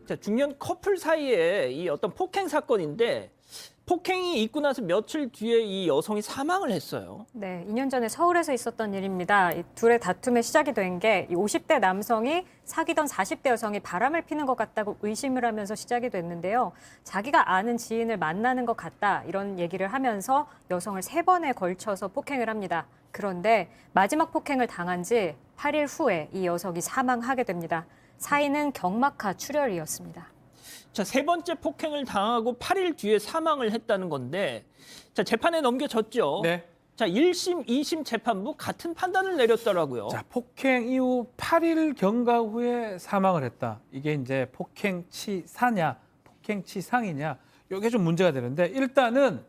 자, 중년 커플 사이에 이 어떤 폭행 사건인데 폭행이 있고 나서 며칠 뒤에 이 여성이 사망을 했어요. 네, 2년 전에 서울에서 있었던 일입니다. 이 둘의 다툼의 시작이 된 게 50대 남성이 사귀던 40대 여성이 바람을 피는 것 같다고 의심을 하면서 시작이 됐는데요. 자기가 아는 지인을 만나는 것 같다 이런 얘기를 하면서 여성을 3번에 걸쳐서 폭행을 합니다. 그런데 마지막 폭행을 당한 지 8일 후에 이 여성이 사망하게 됩니다. 사인은 경막하 출혈이었습니다. 자, 3번째 폭행을 당하고 8일 뒤에 사망을 했다는 건데 자, 재판에 넘겨졌죠. 네. 자, 1심, 2심 재판부 같은 판단을 내렸더라고요. 자, 폭행 이후 8일 경과 후에 사망을 했다. 이게 이제 폭행치사냐, 폭행치상이냐, 이게 좀 문제가 되는데 일단은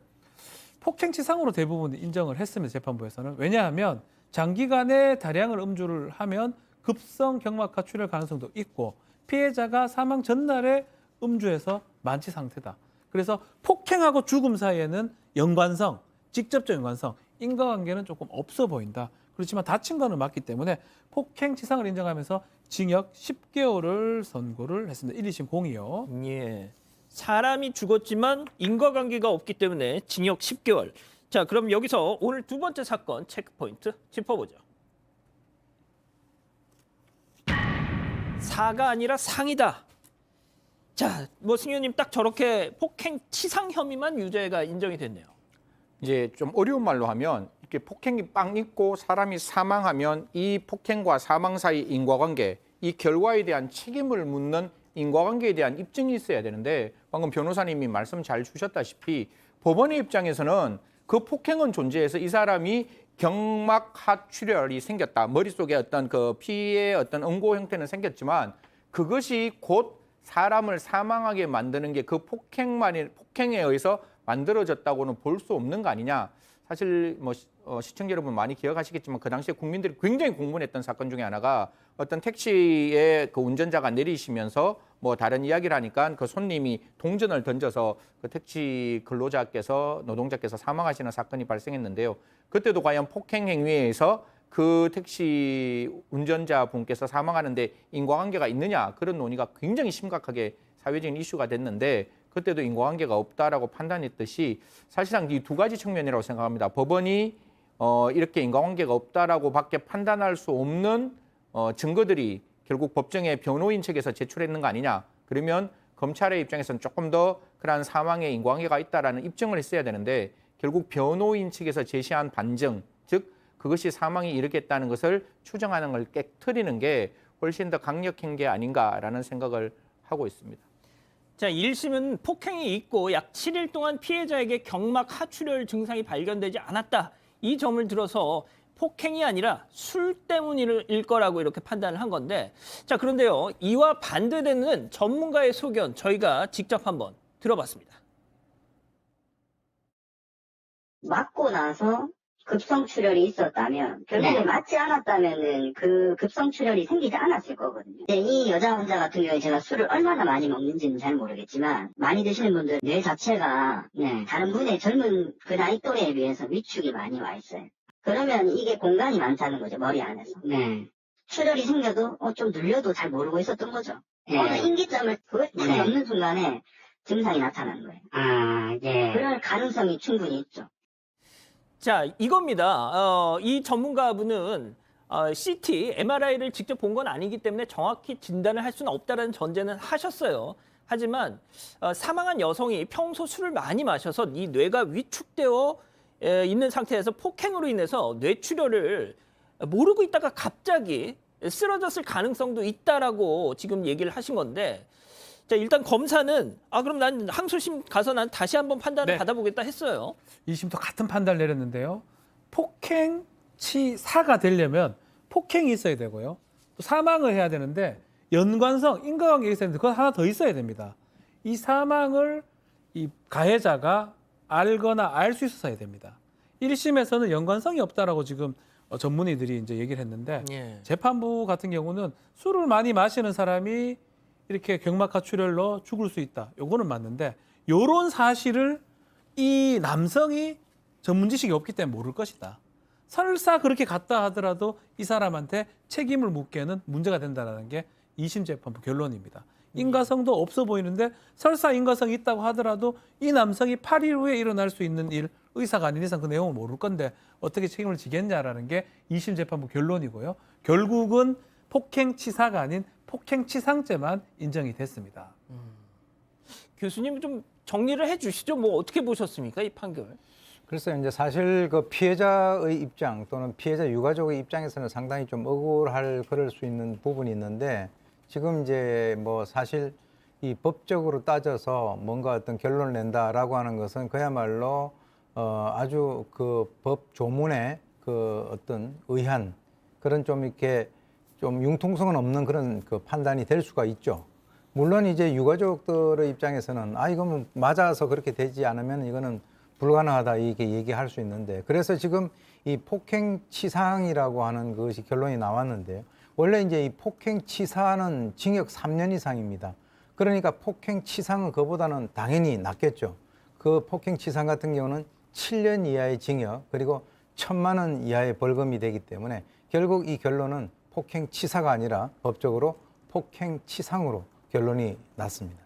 폭행치상으로 대부분 인정을 했습니다. 재판부에서는. 왜냐하면 장기간의 다량을 음주를 하면 급성 경막하 출혈 가능성도 있고 피해자가 사망 전날에 음주해서 만취 상태다. 그래서 폭행하고 죽음 사이에는 연관성, 직접적 연관성, 인과관계는 조금 없어 보인다. 그렇지만 다친 거는 맞기 때문에 폭행치상을 인정하면서 징역 10개월을 선고를 했습니다. 1, 2심 공이요. 예. 사람이 죽었지만 인과관계가 없기 때문에 징역 10개월. 자, 그럼 여기서 오늘 두 번째 사건 체크포인트 짚어보죠. 사가 아니라 상이다. 자, 뭐 승현님 딱 저렇게 폭행 치상 혐의만 유죄가 인정이 됐네요. 이제 좀 어려운 말로 하면 이렇게 폭행이 빵 있고 사람이 사망하면 이 폭행과 사망 사이 인과관계, 이 결과에 대한 책임을 묻는 인과관계에 대한 입증이 있어야 되는데 방금 변호사님이 말씀 잘 주셨다시피 법원의 입장에서는 그 폭행은 존재해서 이 사람이 경막 하출혈이 생겼다. 머릿속에 어떤 그 피의 어떤 응고 형태는 생겼지만 그것이 곧 사람을 사망하게 만드는 게 그 폭행에 의해서 만들어졌다고는 볼 수 없는 거 아니냐. 사실 뭐 시청자 여러분 많이 기억하시겠지만 그 당시에 국민들이 굉장히 공분했던 사건 중에 하나가 어떤 택시의 그 운전자가 내리시면서 뭐 다른 이야기를 하니까 그 손님이 동전을 던져서 그 택시 근로자께서 노동자께서 사망하시는 사건이 발생했는데요. 그때도 과연 폭행 행위에 의해서 그 택시 운전자 분께서 사망하는데 인과관계가 있느냐 그런 논의가 굉장히 심각하게 사회적인 이슈가 됐는데 그때도 인과관계가 없다라고 판단했듯이 사실상 이 두 가지 측면이라고 생각합니다. 법원이 이렇게 인과관계가 없다라고 밖에 판단할 수 없는 증거들이 결국 법정에 변호인 측에서 제출했는 거 아니냐. 그러면 검찰의 입장에서는 조금 더 그러한 사망에 인과관계가 있다라는 입증을 했어야 되는데 결국 변호인 측에서 제시한 반증, 즉 그것이 사망에 이르겠다는 것을 추정하는 걸 깨트리는 게 훨씬 더 강력한 게 아닌가라는 생각을 하고 있습니다. 자, 1심은 폭행이 있고 약 7일 동안 피해자에게 경막 하출혈 증상이 발견되지 않았다. 이 점을 들어서 폭행이 아니라 술 때문일 거라고 이렇게 판단을 한 건데 자, 그런데요. 이와 반대되는 전문가의 소견 저희가 직접 한번 들어봤습니다. 맞고 나서 급성출혈이 있었다면 결국에 맞지 않았다면은 그 급성출혈이 생기지 않았을 거거든요. 근데 이 여자 환자 같은 경우에 제가 술을 얼마나 많이 먹는지는 잘 모르겠지만 많이 드시는 분들 뇌 자체가 다른 분의 젊은 그 나이 또래에 비해서 위축이 많이 와 있어요. 그러면 이게 공간이 많다는 거죠, 머리 안에서. 출혈이 생겨도 좀 눌려도 잘 모르고 있었던 거죠. 어느 인기점을 그걸 딱 넘는 순간에 증상이 나타나는 거예요. 그럴 가능성이 충분히 있죠. 자, 이겁니다. 이 전문가분은 CT, MRI를 직접 본 건 아니기 때문에 정확히 진단을 할 수는 없다는 전제는 하셨어요. 하지만 사망한 여성이 평소 술을 많이 마셔서 이 뇌가 위축되어 있는 상태에서 폭행으로 인해서 뇌출혈을 모르고 있다가 갑자기 쓰러졌을 가능성도 있다라고 지금 얘기를 하신 건데 자, 일단 검사는 그럼 난 항소심 가서 난 다시 한번 판단을 받아보겠다 했어요. 2심도 같은 판단을 내렸는데요. 폭행치사가 되려면 폭행이 있어야 되고요. 또 사망을 해야 되는데 연관성, 인과관계가 있어야 되는데 그건 하나 더 있어야 됩니다. 이 사망을 이 가해자가 알거나 알 수 있었어야 됩니다. 1심에서는 연관성이 없다라고 지금 전문의들이 이제 얘기를 했는데 재판부 같은 경우는 술을 많이 마시는 사람이 이렇게 경막하 출혈로 죽을 수 있다. 요거는 맞는데 요런 사실을 이 남성이 전문 지식이 없기 때문에 모를 것이다. 설사 그렇게 갔다 하더라도 이 사람한테 책임을 묻기에는 문제가 된다는 게 2심 재판부 결론입니다. 인과성도 없어 보이는데 설사 인과성이 있다고 하더라도 이 남성이 8일 후에 일어날 수 있는 일, 의사가 아닌 이상 그 내용을 모를 건데 어떻게 책임을 지겠냐라는 게 2심 재판부 결론이고요. 결국은 폭행치사가 아닌 폭행치상죄만 인정이 됐습니다. 교수님 좀 정리를 해주시죠. 뭐 어떻게 보셨습니까 이 판결? 글쎄요, 이제 사실 그 피해자의 입장 또는 피해자 유가족의 입장에서는 상당히 좀 억울할 그럴 수 있는 부분이 있는데 지금 이제 뭐 사실 이 법적으로 따져서 뭔가 어떤 결론을 낸다라고 하는 것은 그야말로 아주 그 법 조문의 그 어떤 의한 그런 좀 이렇게 좀 융통성은 없는 그런 그 판단이 될 수가 있죠. 물론 이제 유가족들의 입장에서는 이거는 맞아서 그렇게 되지 않으면 이거는 불가능하다 이렇게 얘기할 수 있는데 그래서 지금 이 폭행치상이라고 하는 것이 결론이 나왔는데요. 원래 이제 이 폭행치사는 징역 3년 이상입니다. 그러니까 폭행치상은 그보다는 당연히 낫겠죠. 그 폭행치상 같은 경우는 7년 이하의 징역 그리고 1,000만 원 이하의 벌금이 되기 때문에 결국 이 결론은 폭행치사가 아니라 법적으로 폭행치상으로 결론이 났습니다.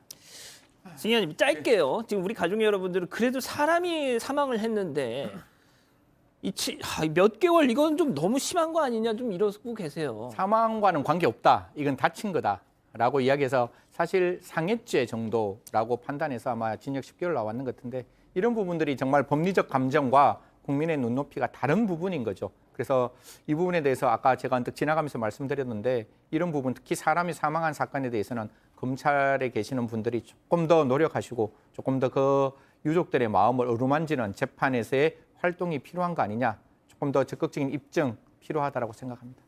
승현님 짧게요. 지금 우리 가족 여러분들은 그래도 사람이 사망을 했는데 몇 개월 이건 좀 너무 심한 거 아니냐 좀 이러고 계세요. 사망과는 관계없다. 이건 다친 거다라고 이야기해서 사실 상해죄 정도라고 판단해서 아마 징역 10개월 나왔는 것 같은데 이런 부분들이 정말 법리적 감정과 국민의 눈높이가 다른 부분인 거죠. 그래서 이 부분에 대해서 아까 제가 언뜻 지나가면서 말씀드렸는데 이런 부분 특히 사람이 사망한 사건에 대해서는 검찰에 계시는 분들이 조금 더 노력하시고 조금 더 그 유족들의 마음을 어루만지는 재판에서의 활동이 필요한 거 아니냐. 조금 더 적극적인 입증 필요하다고 생각합니다.